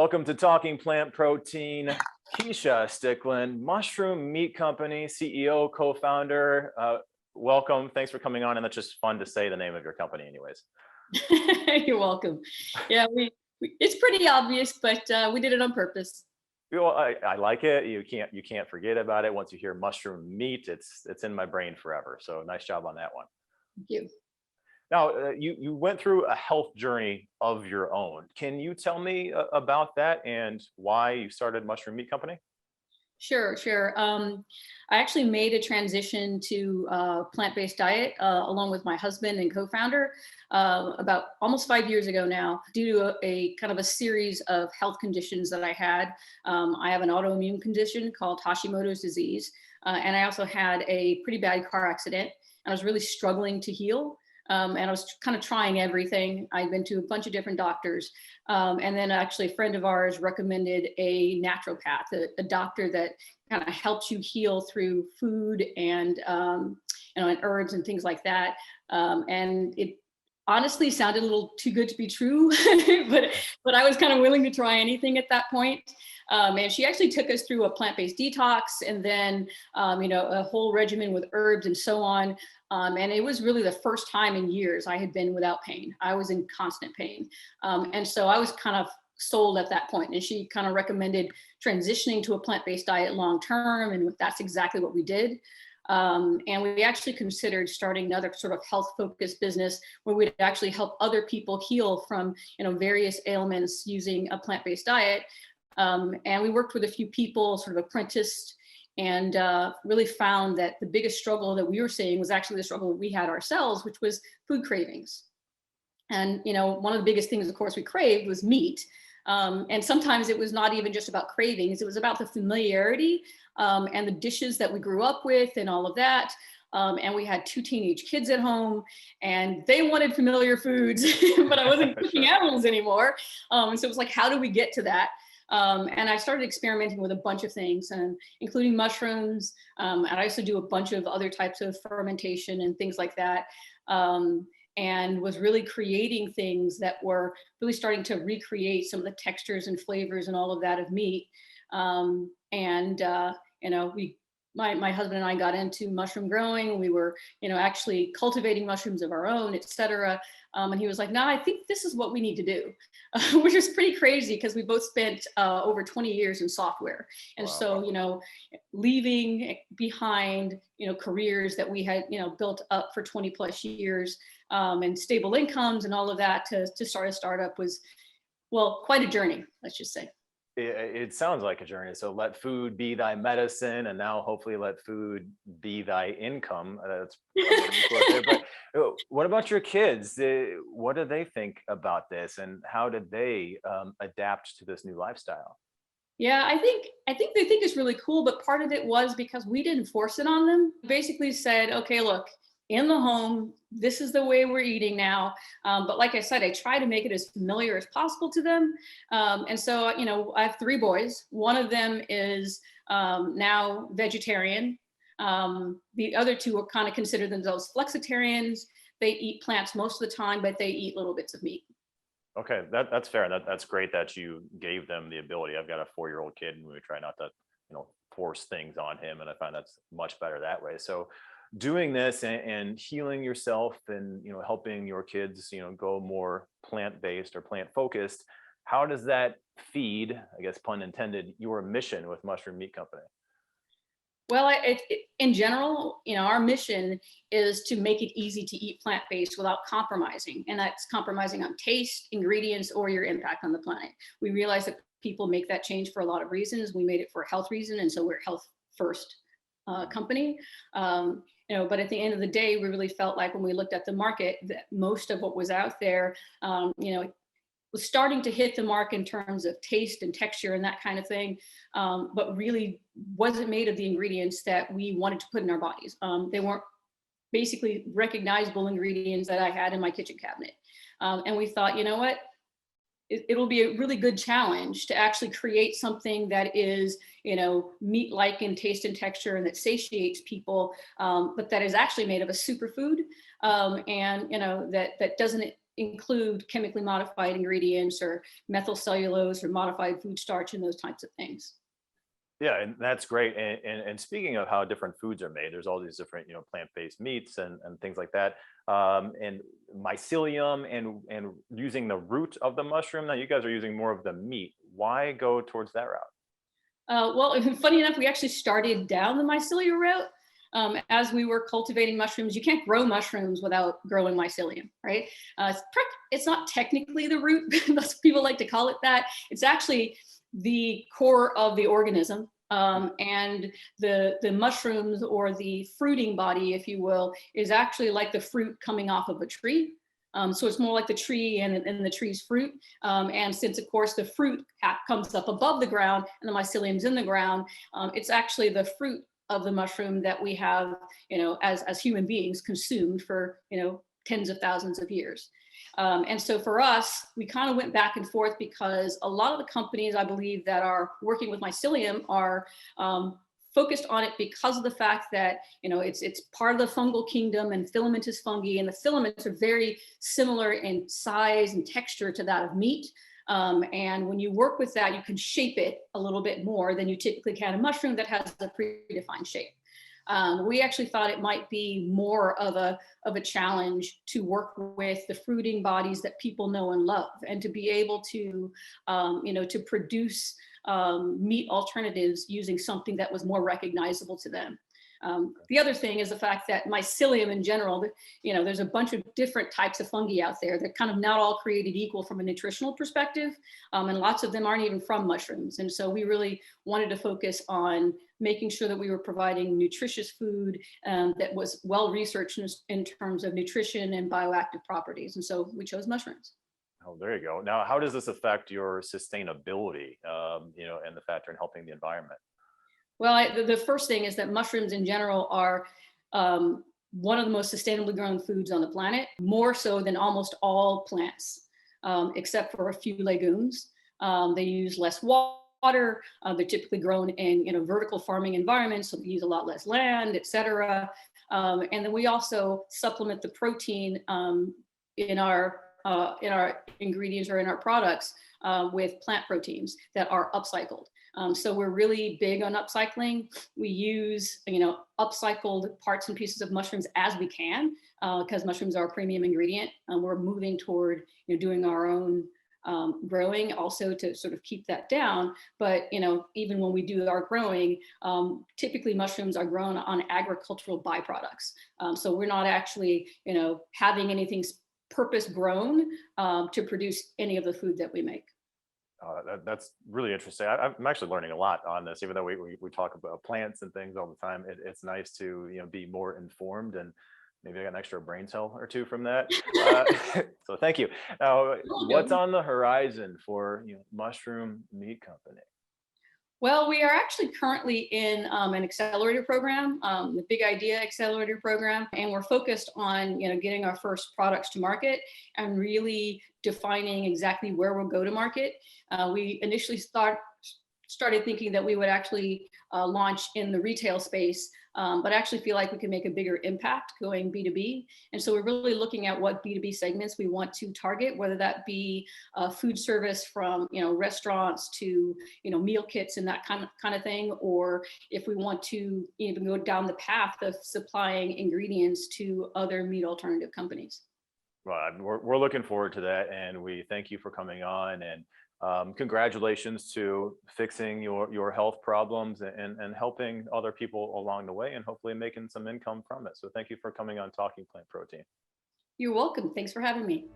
Welcome to Talking Plant Protein. Kesha Stickland, Mushroom Meat Company, CEO, co-founder. Welcome. Thanks for coming on. And that's just fun to say the name of your company anyways. You're welcome. Yeah, it's pretty obvious, but we did it on purpose. Well, I like it. You can't forget about it. Once you hear mushroom meat, it's in my brain forever. So nice job on that one. Thank you. Now, you went through a health journey of your own. Can you tell me about that and why you started Mushroom Meat Company? Sure. I actually made a transition to a plant-based diet along with my husband and co-founder about almost 5 years ago now, due to a kind of a series of health conditions that I had. I have an autoimmune condition called Hashimoto's disease, and I also had a pretty bad car accident, and I was really struggling to heal. And I was kind of trying everything. I'd been to a bunch of different doctors. And then actually a friend of ours recommended a naturopath, a doctor that kind of helps you heal through food and, and herbs and things like that. And it honestly sounded a little too good to be true, but I was kind of willing to try anything at that point. And she actually took us through a plant-based detox and then, a whole regimen with herbs and so on. And it was really the first time in years I had been without pain. I was in constant pain. And so I was kind of sold at that point. And she kind of recommended transitioning to a plant-based diet long-term. And that's exactly what we did. And we actually considered starting another sort of health-focused business where we'd actually help other people heal from, various ailments using a plant-based diet. And we worked with a few people, sort of apprenticed, and really found that the biggest struggle that we were seeing was actually the struggle we had ourselves, which was food cravings. And, one of the biggest things, of course, we craved was meat. And sometimes it was not even just about cravings, it was about the familiarity and the dishes that we grew up with and all of that. And we had 2 teenage kids at home and they wanted familiar foods, but I wasn't cooking animals anymore. And so it was like, how do we get to that? And I started experimenting with a bunch of things, and including mushrooms. And I also do a bunch of other types of fermentation and things like that. And was really creating things that were really starting to recreate some of the textures and flavors and all of that of meat. My husband and I got into mushroom growing. We were, actually cultivating mushrooms of our own, et cetera. And he was like, no, I think this is what we need to do, which is pretty crazy because we both spent over 20 years in software. And Wow. So, leaving behind, careers that we had, built up for 20 plus years and stable incomes and all of that to start a startup was, well, quite a journey, let's just say. It sounds like a journey. So let food be thy medicine, and now hopefully let food be thy income. That's but what about your kids? What do they think about this, and how did they adapt to this new lifestyle? Yeah, I think they think it's really cool, but part of it was because we didn't force it on them. Basically said, okay, look, in the home, this is the way we're eating now. But like I said, I try to make it as familiar as possible to them. And so, I have 3 boys. One of them is now vegetarian. The other 2 are kind of consider themselves flexitarians. They eat plants most of the time, but they eat little bits of meat. Okay, that's fair. That's great that you gave them the ability. I've got a 4-year-old kid, and we try not to, force things on him, and I find that's much better that way. So doing this and healing yourself and helping your kids go more plant-based or plant-focused, how does that feed, I guess pun intended, your mission with Mushroom Meat Company? Well, in general, our mission is to make it easy to eat plant-based without compromising, and that's compromising on taste, ingredients, or your impact on the planet. We realize that people make that change for a lot of reasons. We made it for a health reason, and so we're a health first company. But at the end of the day, we really felt like when we looked at the market that most of what was out there, was starting to hit the mark in terms of taste and texture and that kind of thing, but really wasn't made of the ingredients that we wanted to put in our bodies. They weren't basically recognizable ingredients that I had in my kitchen cabinet. And we thought, you know what? It'll be a really good challenge to actually create something that is, meat-like in taste and texture and that satiates people, but that is actually made of a superfood, and, that doesn't include chemically modified ingredients or methyl cellulose or modified food starch and those types of things. Yeah, and that's great. And speaking of how different foods are made, there's all these different, plant-based meats and things like that. And mycelium and using the root of the mushroom. Now you guys are using more of the meat. Why go towards that route? Well, funny enough, we actually started down the mycelium route. As we were cultivating mushrooms, you can't grow mushrooms without growing mycelium, right? It's not technically the root, but people like to call it that. It's actually the core of the organism. And the mushrooms, or the fruiting body, if you will, is actually like the fruit coming off of a tree. So it's more like the tree and the tree's fruit. And since, of course, the fruit comes up above the ground and the mycelium's in the ground, it's actually the fruit of the mushroom that we have, as human beings consumed for, tens of thousands of years. And so for us, we kind of went back and forth because a lot of the companies, I believe, that are working with mycelium are focused on it because of the fact that it's part of the fungal kingdom, and filamentous fungi, and the filaments are very similar in size and texture to that of meat. And when you work with that, you can shape it a little bit more than you typically can a mushroom that has a predefined shape. We actually thought it might be more of a challenge to work with the fruiting bodies that people know and love, and to be able to, to produce meat alternatives using something that was more recognizable to them. The other thing is the fact that mycelium in general, there's a bunch of different types of fungi out there that kind of not all created equal from a nutritional perspective, and lots of them aren't even from mushrooms. And so we really wanted to focus on making sure that we were providing nutritious food that was well researched in terms of nutrition and bioactive properties. And so we chose mushrooms. Oh, there you go. Now, how does this affect your sustainability, and the factor in helping the environment? Well, the first thing is that mushrooms in general are one of the most sustainably grown foods on the planet, more so than almost all plants, except for a few legumes. They use less water. They're typically grown in vertical farming environments, so they use a lot less land, et cetera. And then we also supplement the protein in our ingredients or in our products with plant proteins that are upcycled. So we're really big on upcycling. We use, upcycled parts and pieces of mushrooms as we can, because mushrooms are a premium ingredient. We're moving toward, doing our own growing also to sort of keep that down. But, even when we do our growing, typically mushrooms are grown on agricultural byproducts. So we're not actually, having anything purpose grown to produce any of the food that we make. That's really interesting. I'm actually learning a lot on this, even though we talk about plants and things all the time. It's nice to be more informed, and maybe I got an extra brain cell or two from that. So thank you. Now, what's on the horizon for Mushroom Meat Company? Well, we are actually currently in an accelerator program, the Big Idea Accelerator program, and we're focused on getting our first products to market and really defining exactly where we'll go to market. We initially started thinking that we would actually launch in the retail space, but actually feel like we can make a bigger impact going B2B. And so we're really looking at what B2B segments we want to target, whether that be food service from restaurants to meal kits and that kind of thing, or if we want to even go down the path of supplying ingredients to other meat alternative companies. Well, we're looking forward to that, and we thank you for coming on, and congratulations to fixing your health problems and helping other people along the way, and hopefully making some income from it. So thank you for coming on Talking Plant Protein. You're welcome. Thanks for having me.